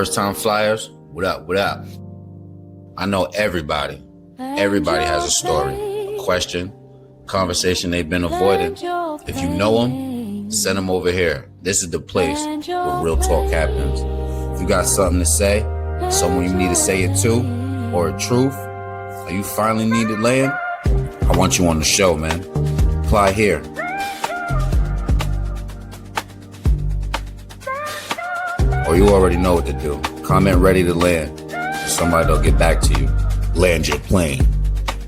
First time flyers, what up, what up? I know everybody has a story, a question, conversation they've been avoiding. If you know them, send them over here. This is the place where real talk happens. If you got something to say, someone you need to say it to, or a truth, or you finally need to land, I want you on the show, man. Apply here. Or you already know what to do. Comment ready to land. Somebody'll get back to you. Land your plane.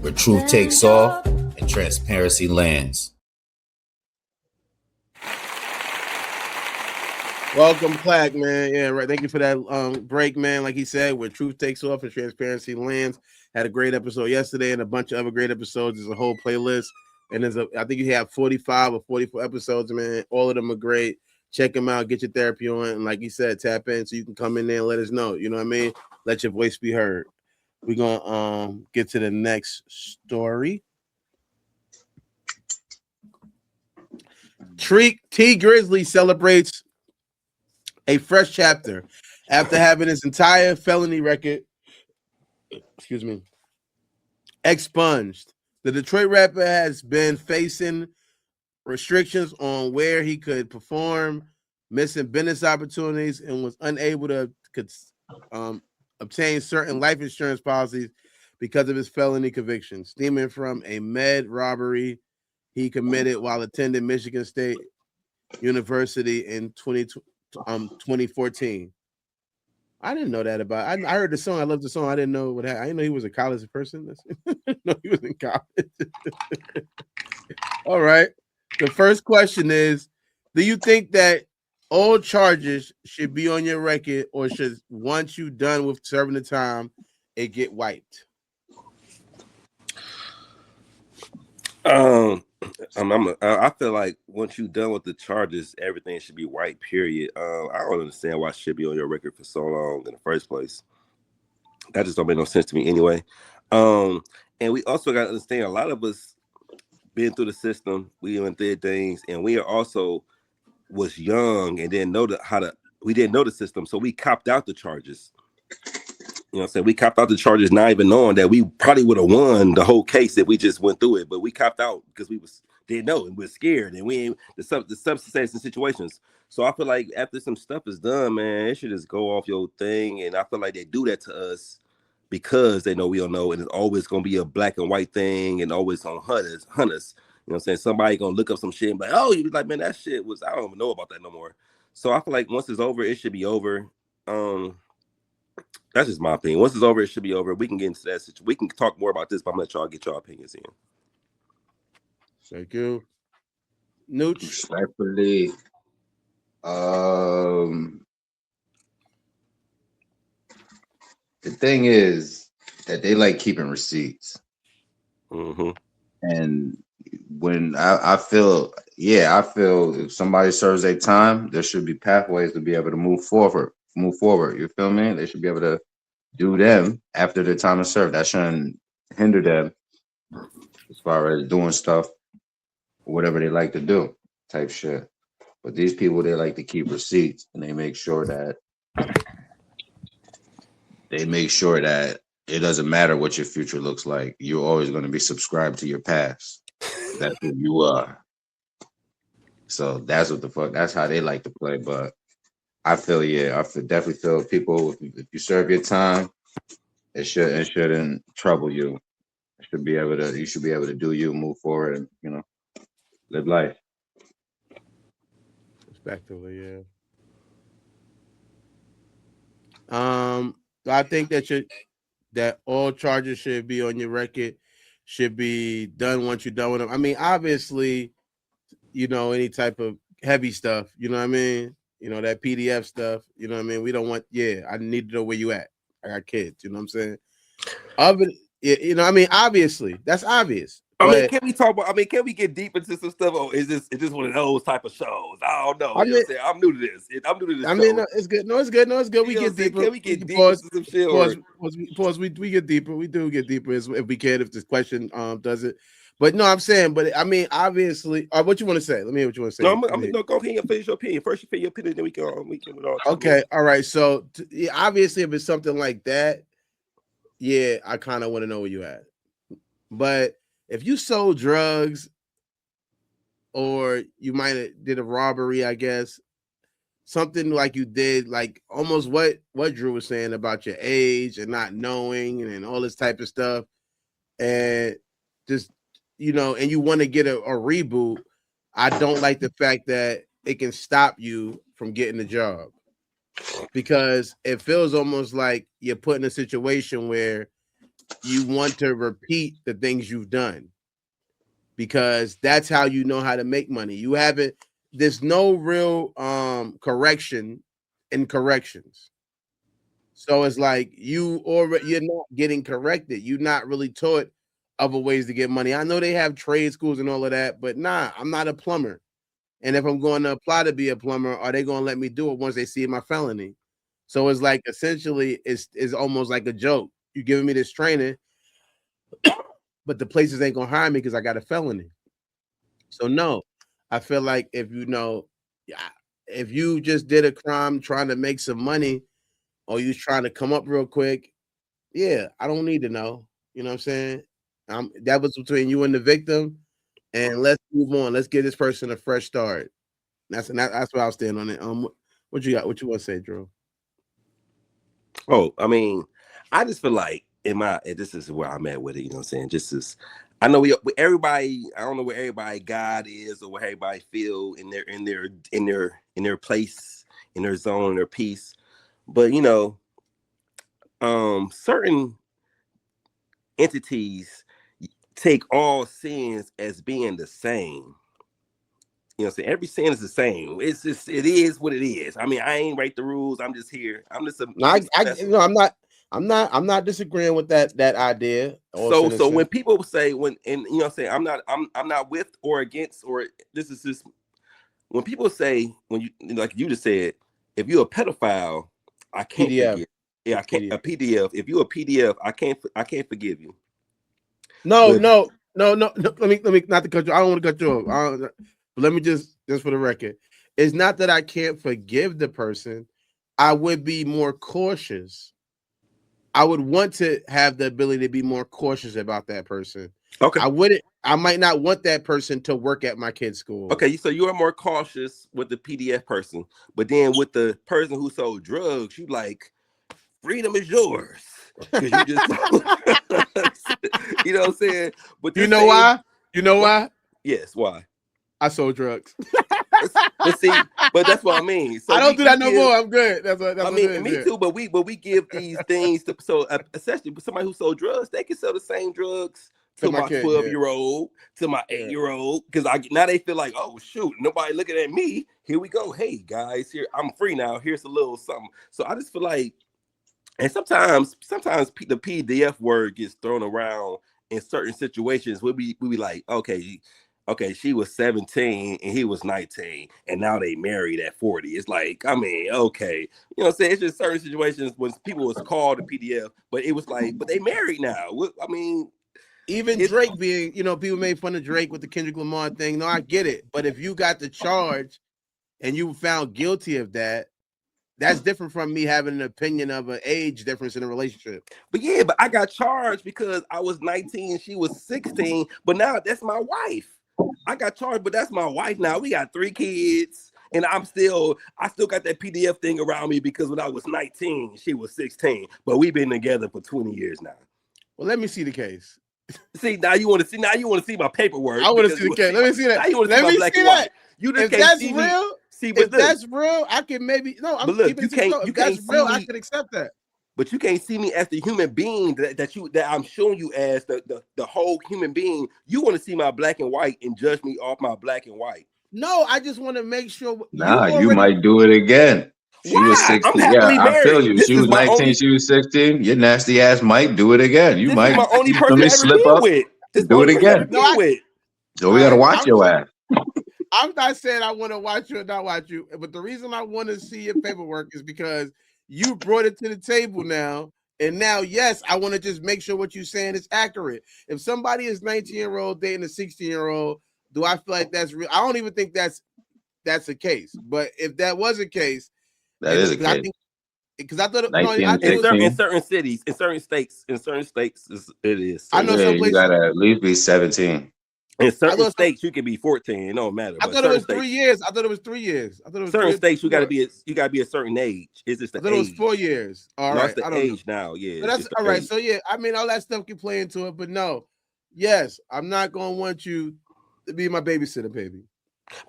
Where truth takes off and transparency lands. Welcome back, man. Yeah, right. Thank you for that break, man. Like he said, where truth takes off and transparency lands. Had a great episode yesterday and a bunch of other great episodes. There's a whole playlist. And I think you have 45 or 44 episodes, man. All of them are great. Check them out, get your therapy on, and like you said, tap in so you can come in there and let us know. You know what I mean? Let your voice be heard. We're gonna get to the next story. T Grizzley celebrates a fresh chapter after having his entire felony record, expunged. The Detroit rapper has been facing restrictions on where he could perform, missing business opportunities, and was unable to obtain certain life insurance policies because of his felony convictions, stemming from a med robbery he committed while attending Michigan State University in 2014. I didn't know that about. I heard the song. I love the song. I didn't know what happened. I didn't know he was a college person. No, he was in college. All right. The first question is, do you think that all charges should be on your record, or should, once you're done with serving the time, it get wiped? I feel like once you're done with the charges, everything should be wiped, period. I don't understand why it should be on your record for so long in the first place. That just don't make no sense to me anyway. And we also got to understand, a lot of us been through the system, we went through things, and we also was young and didn't know we didn't know the system, so we copped out the charges. You know what I'm saying? We copped out the charges not even knowing that we probably would have won the whole case if we just went through it, but we copped out because we didn't know and we're scared, and we ain't the substance situations. So I feel like after some stuff is done, man, it should just go off your thing, and I feel like they do that to us because they know we don't know, and it's always going to be a black and white thing and always on hunters. You know what I'm saying? Somebody going to look up some shit and be like, oh, you be like, man, that shit was, I don't even know about that no more. So I feel like once it's over, it should be over. That's just my opinion. Once it's over, it should be over. We can get into that situation. We can talk more about this, but I'm going to let y'all get your opinions in. Thank you. Nooch. Respectfully, the thing is that they like keeping receipts. Mm-hmm. And when I feel if somebody serves their time, there should be pathways to be able to move forward. You feel me? They should be able to do them after their time is served. That shouldn't hinder them as far as doing stuff, whatever they like to do, type shit. But these people, they like to keep receipts, and they make sure that it doesn't matter what your future looks like. You're always going to be subscribed to your past. That's who you are. So that's that's how they like to play. But I definitely feel people, if you serve your time, it shouldn't trouble you. You should be able to do you, move forward, and live life. Respectively, yeah. I think that all charges should be on your record, should be done once you're done with them. I mean, obviously, any type of heavy stuff, you know what I mean? That PDF stuff, you know what I mean? We don't want, I need to know where you at. I got kids, you know what I'm saying? Obviously, that's obvious. Can we get deep into some stuff, or is this one of those type of shows? I don't know. I'm new to this. No, it's good. No, it's good. We get deeper. Can we get deeper into some shit? Pause. We get deeper. We do get deeper if we can, if this question does it. But no, I'm saying, but I mean, obviously, what you want to say? Let me hear what you want to say. No, no, go ahead and finish your opinion. First, you finish your opinion, then we can Okay, all right. So obviously, if it's something like that, yeah, I kind of want to know where you at. But if you sold drugs, or you might have did a robbery, I guess, something like you did, like almost what Drew was saying about your age and not knowing and all this type of stuff, and just and you want to get a reboot. I don't like the fact that it can stop you from getting the job, because it feels almost like you're put in a situation where you want to repeat the things you've done, because that's how you know how to make money. There's no real correction in corrections. So it's like you're not getting corrected. You're not really taught other ways to get money. I know they have trade schools and all of that, but nah, I'm not a plumber. And if I'm going to apply to be a plumber, are they going to let me do it once they see my felony? So it's like essentially it's almost like a joke. You're giving me this training, but the places ain't gonna hire me because I got a felony. So no, I feel like if you just did a crime trying to make some money, or you trying to come up real quick, yeah, I don't need to know. You know what I'm saying? That was between you and the victim, and let's move on. Let's give this person a fresh start. That's where I'll stand on it. What you got? What you want to say, Drew? Oh, I mean, I just feel like this is where I'm at with it. You know what I'm saying? Just as I know everybody. I don't know where everybody God is or where everybody feel in their place, in their zone, their peace. But certain entities take all sins as being the same. You know what I'm saying? Every sin is the same. It is what it is. I mean, I ain't write the rules. I'm just here. I'm just I'm not disagreeing with that idea. So when people say I'm not with or against, or this is just when people say, when you, like you just said, if you're a pedophile, I can't forgive. Yeah, I can't. A PDF. If you're a PDF, I can't forgive you. No. Let me not to cut you. I don't want to cut you off. But let me just for the record, it's not that I can't forgive the person. I would be more cautious. I would want to have the ability to be more cautious about that person. Okay. I might not want that person to work at my kid's school. Okay, so you are more cautious with the PDF person, but then with the person who sold drugs, you like, freedom is yours. Because you just you know what I'm saying? But you know why? You know why? Yes, why? I sold drugs. But see, but that's what I mean. So I don't do that no more. I'm good. That's what me too. But we give these things to especially somebody who sold drugs, they can sell the same drugs to my 12-year-old, to my 8-year-old, because now they feel like, oh shoot, nobody looking at me. Here we go. Hey guys, here I'm free now. Here's a little something. So I just feel like, and sometimes the PDF word gets thrown around in certain situations. We be like, okay, she was 17 and he was 19, and now they married at 40. It's like, I mean, okay, you know what I'm saying? It's just certain situations when people was called a PDF, but it was like, but they married now. I mean, even Drake being, people made fun of Drake with the Kendrick Lamar thing. No, I get it. But if you got the charge and you found guilty of that, that's different from me having an opinion of an age difference in a relationship. But yeah, but I got charged because I was 19 and she was 16. But now that's my wife. I got charged, but that's my wife now. We got 3 kids, and I still got that PDF thing around me because when I was 19, she was 16. But we've been together for 20 years now. Well, let me see the case. See, now you want to see my paperwork. I want to see the case. Let me see that. Now you want to see my black and white. You just can't see me. If that's real, I can maybe I'm keeping it real. If that's real, I can accept that. But you can't see me as the human being that I'm showing you as the whole human being. You want to see my black and white and judge me off my black and white. No, I just want to make sure. You might do it again. She was 16. I'm happily married. I feel you. She was 19. She was 16. Your nasty ass might do it again. You might. This is my only person I ever slip been up. with. Do it again. So we gotta watch your ass. I'm not saying I want to watch you or not watch you, but the reason I want to see your paperwork is because you brought it to the table now. And now, yes, I want to just make sure what you're saying is accurate. If somebody is 19-year-old dating a 16-year-old, do I feel like that's real? I don't even think that's the case. But if that was a case, that is a case. I think because I thought 19 I and think in certain cities, in certain states, it is. I know some you places gotta at least be 17. In certain states, you can be 14. It don't matter. I But thought it was states, 3 years. I thought it was 3 years. I thought it was certain 3 states, you got to years. be a certain age. It's just the I thought age. it was 4 years. All right, It's the I don't age know. now. Yeah, So that's all right. Age. So yeah, I mean, all that stuff can play into it, but no, yes, I'm not gonna want you to be my babysitter, baby.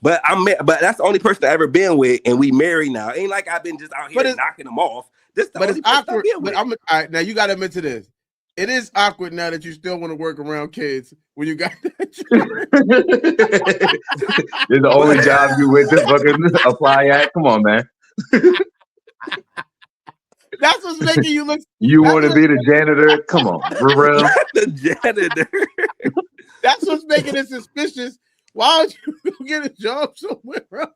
But but that's the only person I ever been with, and we married now. Ain't like I've been just out here knocking them off. This the only it's person awkward. I've been But with. all right, now you got to admit to this. It is awkward now that you still want to work around kids when you got that children. This is the only job you went to fucking apply at. Come on, man. That's what's making you look. You want to be the janitor? Come on, for real. The janitor. That's what's making it suspicious. Why would you go get a job somewhere else?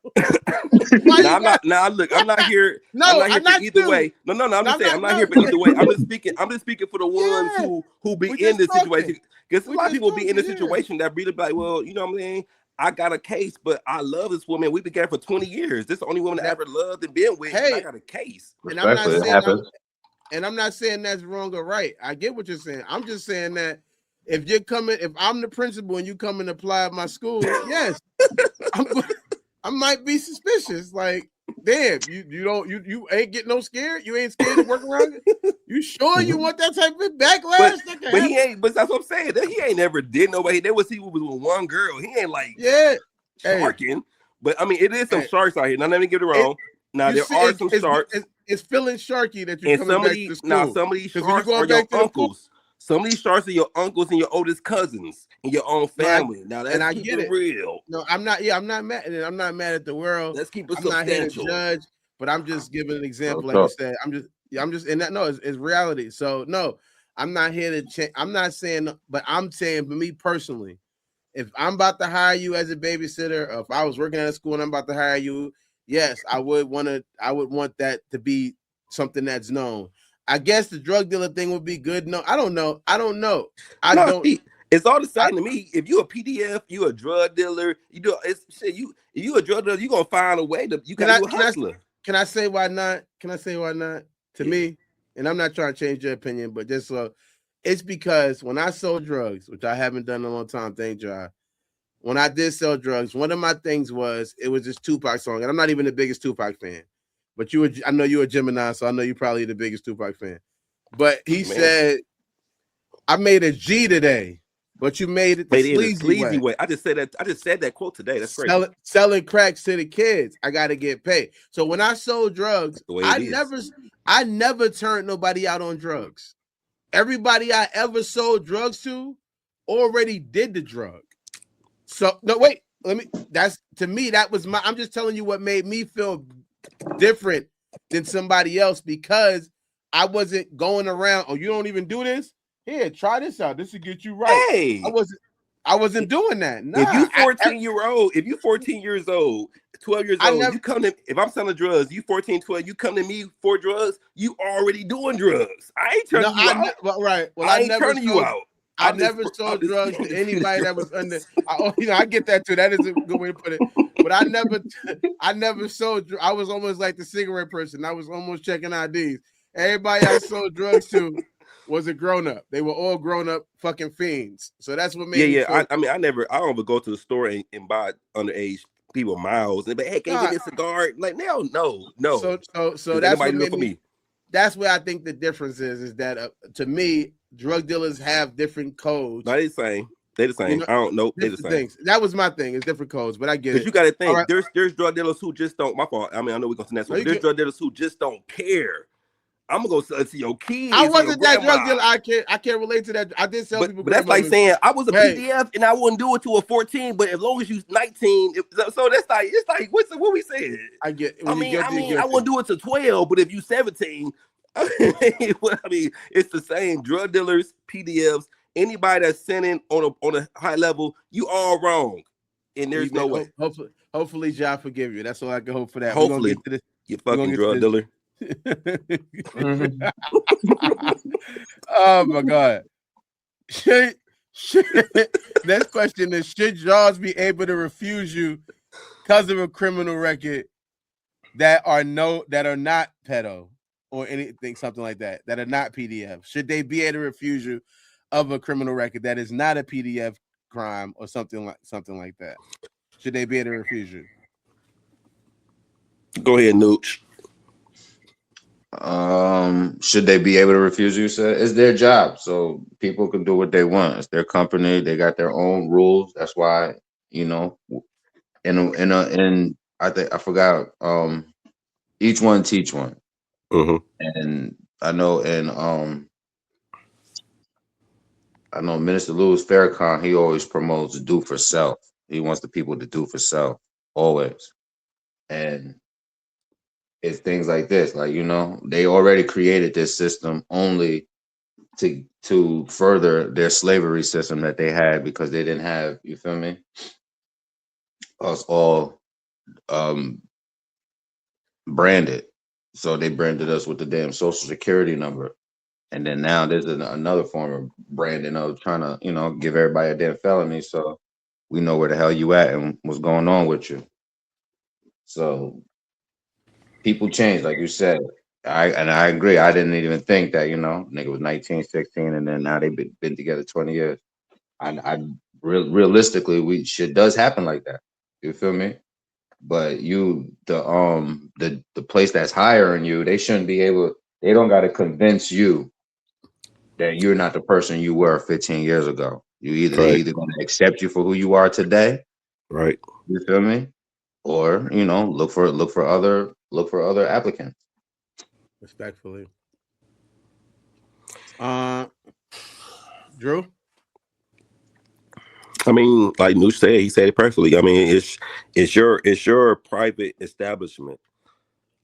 I'm not here. No, I'm not here for either way. No. I'm just saying I'm not here for either way. I'm just speaking for the ones who be in this situation. Because a lot of people be in this situation that really be like, well, you know what I'm saying? I got a case, but I love this woman. We've been together for 20 years. This is the only woman I ever loved and been with. Hey, I got a case. And I'm not saying that's wrong or right. I get what you're saying. I'm just saying that if I'm the principal and you come and apply at my school, yes, I might be suspicious. Like, damn, you ain't getting no scared. You ain't scared to work around it. You sure you want that type of backlash? But he ain't. But that's what I'm saying. That he ain't never did nobody. There was he was with one girl. He ain't like sharking. Hey. But I mean, it is some sharks out here. Now let me get it wrong. Now there are some sharks. It's feeling sharky that you're coming back to school. Now some of these sharks are your uncles. Some of these sharks are your uncles and your oldest cousins in your own family. Now that's I get it real. No, I'm not. Yeah, I'm not mad. I'm not mad at the world. Let's keep it I'm not here to judge, but I'm just giving an example. Like you said, I'm just and that. No, it's reality. So no, I'm not here to change. I'm not saying, but I'm saying for me personally, if I'm about to hire you as a babysitter, or if I was working at a school and I'm about to hire you, yes, I would want that to be something that's known. I guess the drug dealer thing would be good. No, I don't know. It's all the same to me. If you a PDF, you a drug dealer. You do it's shit. If you a drug dealer, you gonna find a way to. You got to hustler. Can I say why not? To me, and I'm not trying to change your opinion, but just it's because when I sold drugs, which I haven't done in a long time, thank God. When I did sell drugs, one of my things was it was this Tupac song, and I'm not even the biggest Tupac fan. But I know you're a Gemini, so I know you're probably the biggest Tupac fan. But he said, I made a G today, but you made it the sleazy way. I just said that quote today. That's crazy. Selling cracks to the kids. I got to get paid. So when I sold drugs, I never turned nobody out on drugs. Everybody I ever sold drugs to already did the drug. So no, wait, that was I'm just telling you what made me feel different than somebody else because I wasn't going around. Oh, you don't even do this? Here, try this out. This will get you right. Hey, I wasn't doing that. Nah, if you 14 years old, 12 years old, you come to. If I'm selling drugs, you 14, 12, you come to me for drugs. You already doing drugs. I ain't turning you out. Right. Well, I ain't turning you out. I never sold drugs to anybody that was under. I get that too. That is a good way to put it. But I never sold. I was almost like the cigarette person. I was almost checking IDs. Everybody I sold drugs to was a grown up. They were all grown up fucking fiends. So that's what made me. I mean, I don't ever go to the store and buy underage people miles. And be like, hey, can you give me a cigar? Like, no. So that's what made me. That's where I think the difference is that to me, drug dealers have different codes. No, they the same. You know, I don't know. They the same things. That was my thing. It's different codes, but I get it. Because you got to think, right. There's drug dealers who just don't. My fault. I mean, I know we're going to next one. There's drug dealers who just don't care. I'm gonna go sell it to your kids. I wasn't that drug dealer. I can't relate to that. I did sell people. But that's like saying I was a PDF and I wouldn't do it to a 14. But as long as you 19, so that's like it's like what we said. I get. I mean, I wouldn't do it to 12. But if you 17, I mean, it's the same. Drug dealers, PDFs, anybody that's sending on a high level, you all wrong. And there's no way. Hopefully, God forgive you. That's all I can hope for that. Hopefully, you fucking drug dealer. Oh my god. Should, next question is: should jobs be able to refuse you because of a criminal record that are not pedo or anything, something like that are not PDF? Should they be able to refuse you of a criminal record that is not a PDF crime or something like that? Should they be able to refuse you? Go ahead, Nooch. Should they be able to refuse you? Sir, it's their job, so people can do what they want. It's their company. They got their own rules. That's why, you know, in I think I forgot. Each one teach one, and I know Minister Louis Farrakhan. He always promotes do for self. He wants the people to do for self always, and it's things like this. Like, you know, they already created this system only to further their slavery system that they had, because they didn't have, you feel me, us all branded. So they branded us with the damn social security number. And then now there's another form of branding of trying to, you know, give everybody a damn felony so we know where the hell you at and what's going on with you. So people change, like you said. I agree. I didn't even think that, you know, nigga was 19, 16, and then now they've been together 20 years. Realistically, shit does happen like that. You feel me? But the place that's hiring you, they don't got to convince you that you're not the person you were 15 years ago. They're either going to accept you for who you are today, right? You feel me? Or, you know, look for other applicants. Respectfully. Drew? I mean, like Nooch said, he said it perfectly. I mean, it's your private establishment.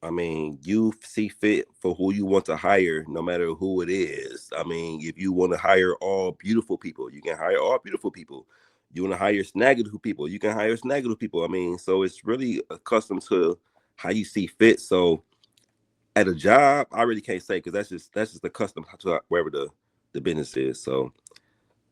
I mean, you see fit for who you want to hire, no matter who it is. I mean, if you want to hire all beautiful people, you can hire all beautiful people. You want to hire snaggletooth people, you can hire snaggletooth people. I mean, so it's really accustomed to how you see fit. So at a job, I really can't say, because that's just the custom to wherever the business is. So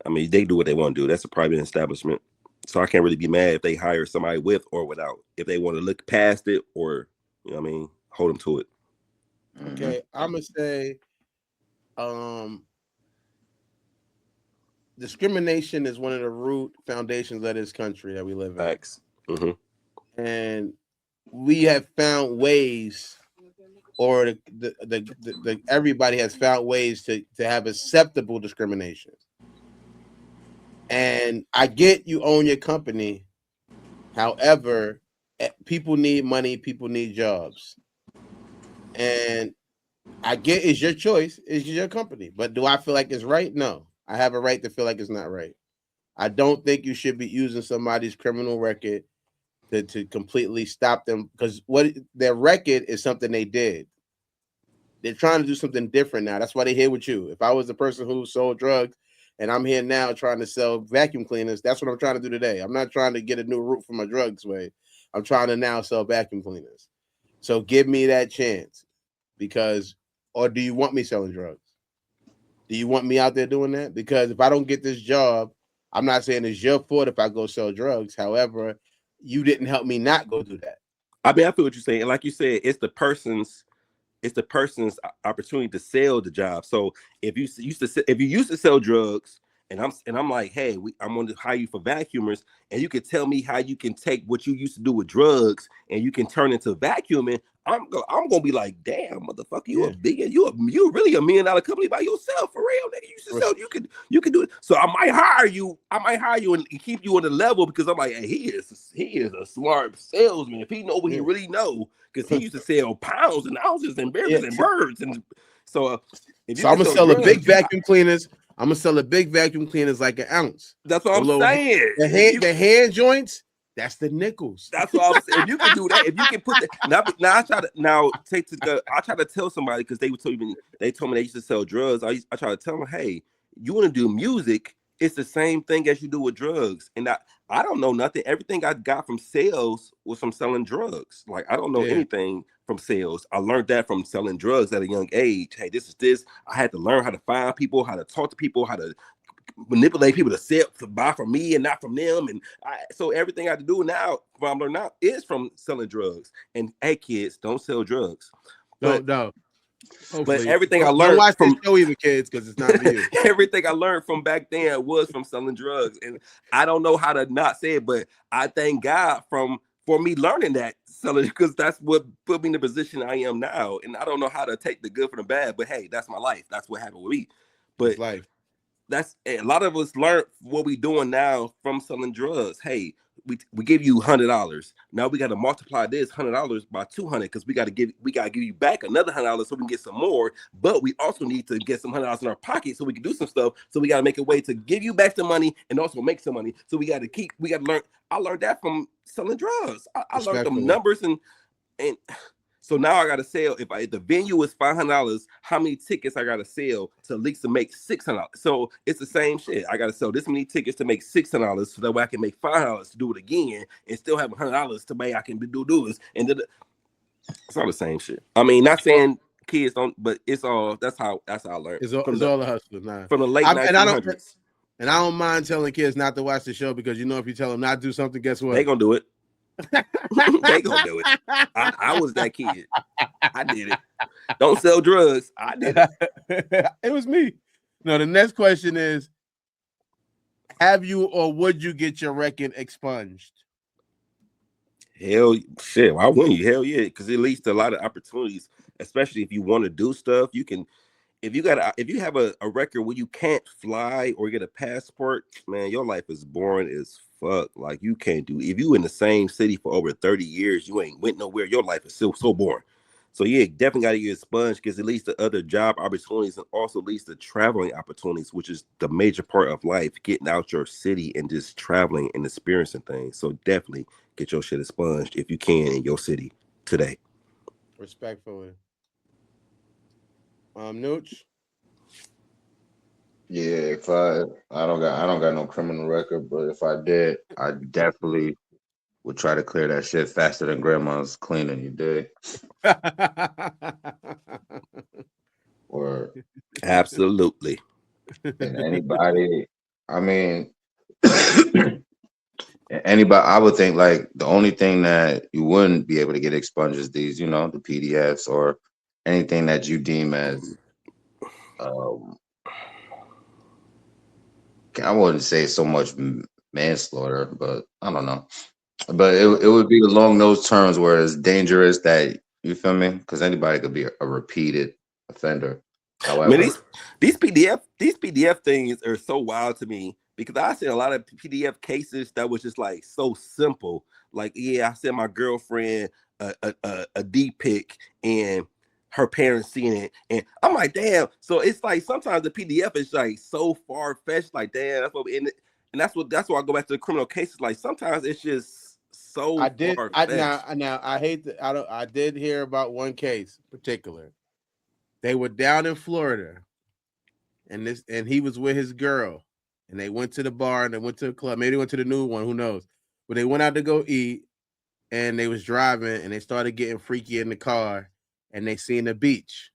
I mean, they do what they want to do. That's a private establishment. So I can't really be mad if they hire somebody with or without. If they want to look past it, or, you know what I mean, hold them to it. Okay, I'm gonna say discrimination is one of the root foundations of this country that we live in. Facts. And we have found ways, or the everybody has found ways to have acceptable discrimination. And I get you own your company. However, people need money, people need jobs. And I get it's your choice, it's your company. But do I feel like it's right? No. I have a right to feel like it's not right. I don't think you should be using somebody's criminal record to completely stop them, because what their record is something they did. They're trying to do something different now. That's why they're here with you. If I was the person who sold drugs and I'm here now trying to sell vacuum cleaners, that's what I'm trying to do today. I'm not trying to get a new route for my drugs way. I'm trying to now sell vacuum cleaners. So give me that chance, or do you want me selling drugs? Do you want me out there doing that? Because if I don't get this job, I'm not saying it's your fault if I go sell drugs. However, you didn't help me not go do that. I mean, I feel what you're saying. Like you said, it's the person's opportunity to sell the job. So if you used to sell drugs, and I'm like, hey, I'm going to hire you for vacuumers, and you can tell me how you can take what you used to do with drugs and you can turn into vacuuming, I'm gonna be like, damn, motherfucker, you really $1 million company by yourself, for real, nigga. You should sell, you can do it. So I might hire you and keep you on the level, because I'm like, hey, he is a smart salesman. If he know what he really know, because he used to sell pounds and ounces and berries and birds, and so I'm gonna sell the big vacuum cleaners. I'm gonna sell the big vacuum cleaners like an ounce. That's what I'm saying. The hand joints, that's the nickels. That's what I'm saying. If you can do that, if you can put that, I try to tell somebody, because they told me they used to sell drugs. I try to tell them, hey, you want to do music? It's the same thing as you do with drugs. And I don't know nothing. Everything I got from sales was from selling drugs. Like, I don't know anything from sales. I learned that from selling drugs at a young age. Hey, this is this. I had to learn how to find people, how to talk to people, how to manipulate people to sell, to buy from me and not from them. And so everything I have to do now, what I'm learning now, is from selling drugs. And hey, kids, don't sell drugs. No. But everything I don't learned watch from this show either, kids, because it's not for you. everything I learned from back then was from selling drugs. And I don't know how to not say it, but I thank God for me learning that selling, because that's what put me in the position I am now. And I don't know how to take the good from the bad, but hey, that's my life. That's what happened with me. But it's life. That's a lot of us learn what we doing now from selling drugs. Hey, we give you $100. Now we got to multiply this $100 by 200, because we got to give you back another $100 so we can get some more. But we also need to get some $100 in our pocket so we can do some stuff. So we got to make a way to give you back some money and also make some money. So we got to learn. I learned that from selling drugs. I learned them numbers and so now I gotta sell. If the venue is $500, how many tickets I gotta sell to at least to make $600? So it's the same shit. I gotta sell this many tickets to make $600, so that way I can make $500 to do it again and still have $100 to make I can do this. And it's all the same shit. I mean, not saying kids don't, but it's all that's how I learned. It's all a hustle, nah. From the late 1900s. And I don't mind telling kids not to watch the show, because if you tell them not to do something, guess what? They gonna do it. They gonna do it. I was that kid. I did it. Don't sell drugs. I did it. It was me. No, the next question is, have you or would you get your record expunged? Hell shit. Why wouldn't you? Hell yeah. Because it leads to a lot of opportunities, especially if you want to do stuff. You can, if you have a record where you can't fly or get a passport, man, your life is boring as fuck. Like, you can't do, if you in the same city for over 30 years, you ain't went nowhere, your life is still so boring. So yeah, definitely got to get expunged, because it leads to other job opportunities and also leads to traveling opportunities, which is the major part of life, getting out your city and just traveling and experiencing things. So definitely get your shit expunged if you can in your city today. Respectfully. Nooch? Yeah, if I don't got no criminal record, but if I did, I definitely would try to clear that shit faster than grandma's cleaning. You did. Or absolutely. And anybody, I mean, anybody, I would think like the only thing that you wouldn't be able to get expunged is these, the PDFs or anything that you deem as I wouldn't say so much manslaughter, but I don't know. But it would be along those terms where it's dangerous, that, you feel me? Because anybody could be a repeated offender. However, man, these PDF things are so wild to me, because I seen a lot of PDF cases that was just like so simple. Like, yeah, I sent my girlfriend a D pic and her parents seeing it, and I'm like, damn. So it's like sometimes the PDF is like so far fetched. Like, damn, that's what and that's why I go back to the criminal cases. Like, sometimes it's just so far fetched. Now I hate that I did hear about one case in particular. They were down in Florida, and he was with his girl, and they went to the bar and they went to the club. Maybe they went to the new one, who knows? But they went out to go eat, and they was driving, and they started getting freaky in the car, and they seen the beach,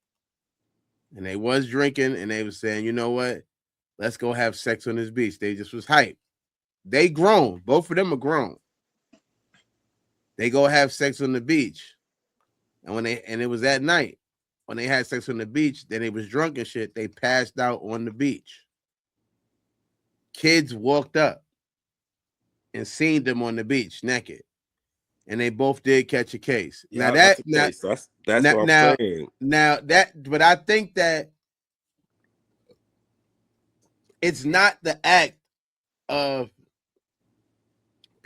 and they was drinking, and they was saying, you know what? Let's go have sex on this beach. They just was hype. They grown. Both of them are grown. They go have sex on the beach, and it was at night. When they had sex on the beach, then they was drunk and shit. They passed out on the beach. Kids walked up and seen them on the beach naked, and they both did catch a case. Yeah, that's what I'm saying. Now but I think that it's not the act of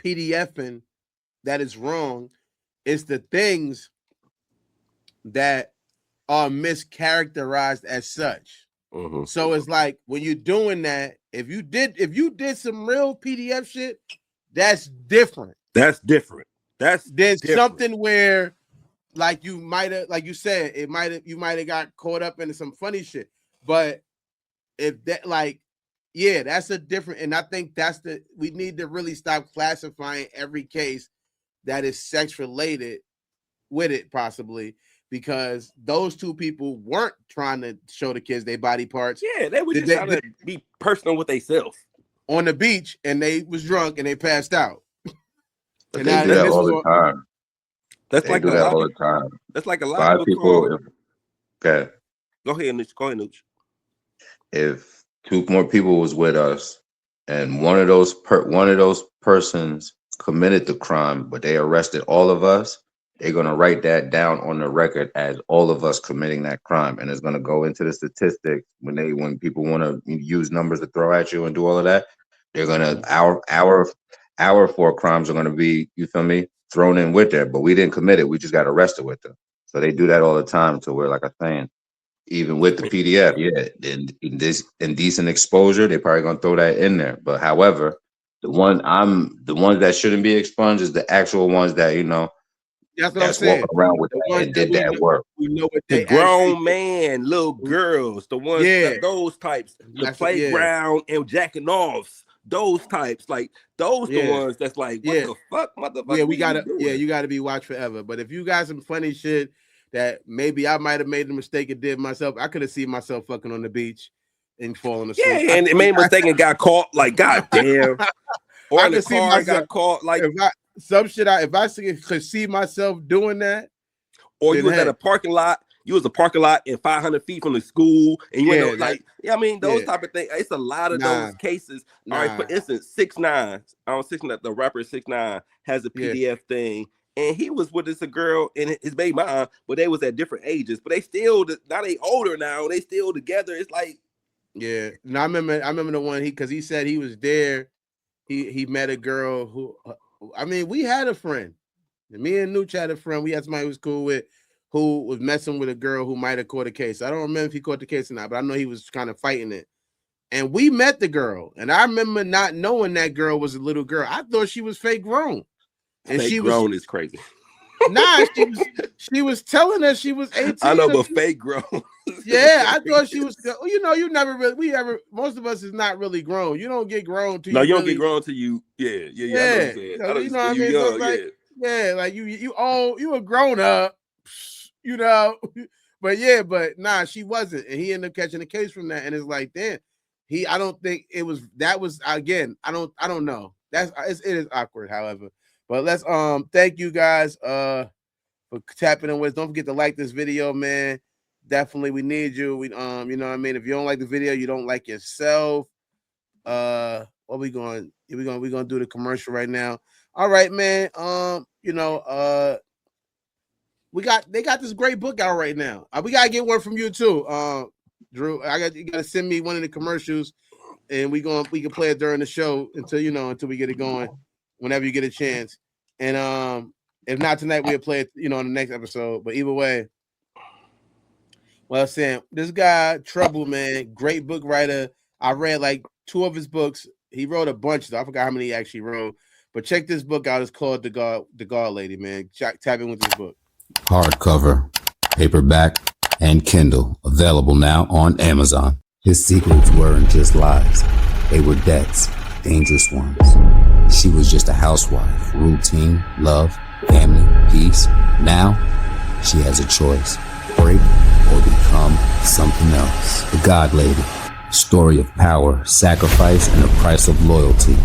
PDFing that is wrong. It's the things that are mischaracterized as such. Mm-hmm. So it's like, when you're doing that, if you did some real PDF shit, that's different. There's something where, like, you might have, like you said, you might have got caught up into some funny shit. But if that, like, Yeah, that's a different, and I think we need to really stop classifying every case that is sex related with it, possibly, because those two people weren't trying to show the kids their body parts. Yeah, they were just trying to be personal with themselves on the beach, and they was drunk and they passed out. But they do that all the time. That's they do that all the time. That's like a lot 5 of people. Okay. Go ahead, Nooch. If 2 more people was with us, and one of those persons committed the crime, but they arrested all of us, they're gonna write that down on the record as all of us committing that crime, and it's gonna go into the statistics when people want to use numbers to throw at you and do all of that. They're gonna our 4 crimes are gonna be, you feel me, thrown in with there, but we didn't commit it. We just got arrested with them. So they do that all the time. To where, like I'm saying, even with the PDF, in this indecent exposure, they probably gonna throw that in there. But however, the ones that shouldn't be expunged is the actual ones that that's what I'm saying. Walking around with that and did that work. We know what the grown man, little girls, the ones those types, the playground and jacking offs, those types, like those the ones that's like, what the fuck, motherfucker? Yeah, you gotta be watched forever. But if you got some funny shit that maybe I might have made a mistake and did myself, I could have seen myself fucking on the beach and falling asleep. Yeah, and it made a mistake and got caught. Like, goddamn. Or in the car and got caught. Like, if I could see myself doing that, or you was at a parking lot. You was a parking lot and 500 feet from the school, and you I mean, those type of things. It's a lot of those cases. All right, for instance, 6ix9ine, the rapper 6ix9ine has a PDF thing. And he was with a girl and his baby mom, but they was at different ages. But they still, now they older now. They still together. It's like, No, I remember the one because he said he was there. He met a girl who, I mean, we had a friend. Me and Nooch had a friend. We had somebody who was cool with, who was messing with a girl who might have caught a case. I don't remember if he caught the case or not, but I know he was kind of fighting it. And we met the girl, and I remember not knowing that girl was a little girl. I thought she was fake grown. And fake grown is crazy. Nah, she was telling us she was 18. I know, but fake grown. Yeah, I thought she was. You never really. Most of us is not really grown. You don't get grown till you don't get grown till you. Yeah. You know what I mean? So like you a grown up. But nah, she wasn't, and he ended up catching a case from that. And it's like, damn, I don't think it was. That was again. I don't know. It is awkward, however. But let's thank you guys for tapping in with us. Don't forget to like this video, man. Definitely, we need you. We you know what I mean. If you don't like the video, you don't like yourself. What we going? We're gonna do the commercial right now. All right, man. They got this great book out right now. We gotta get one from you too, Drew. You gotta send me one of the commercials, and we can play it during the show until we get it going. Whenever you get a chance, and if not tonight, we'll play it, on the next episode. But either way, well, Sam, this guy Trouble, man, great book writer. I read like 2 of his books. He wrote a bunch, though. I forgot how many he actually wrote. But check this book out. It's called The God Lady, man. Tap in with this book. Hardcover, paperback, and Kindle. Available now on Amazon. His secrets weren't just lies. They were debts, dangerous ones. She was just a housewife. Routine, love, family, peace. Now, she has a choice. Break or become something else. The God Lady. Story of power, sacrifice, and the price of loyalty.